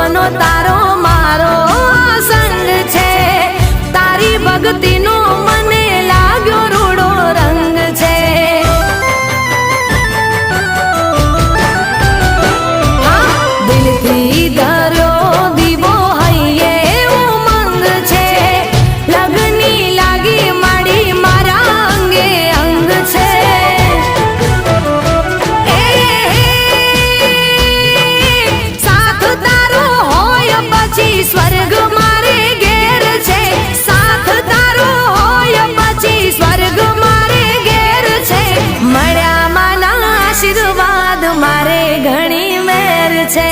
ભગવાનો તારો મારો સંગ છે, તારી ભક્તિનો મને લાગ્યો રૂડો રંગ છે। દિલથી ધર્યો દીવો હૈયે ઉમંગ છે, લગની લાગી માડી મારા અંગે અંગ છે। સાથ તારો હોય પછી સ્વર્ગ મારે ઘેર છે, સાથ તારો હોય પછી સ્વર્ગ મારે ઘેર છે। મળ્યા માના આશીર્વાદ મારે ઘણી મેર છે।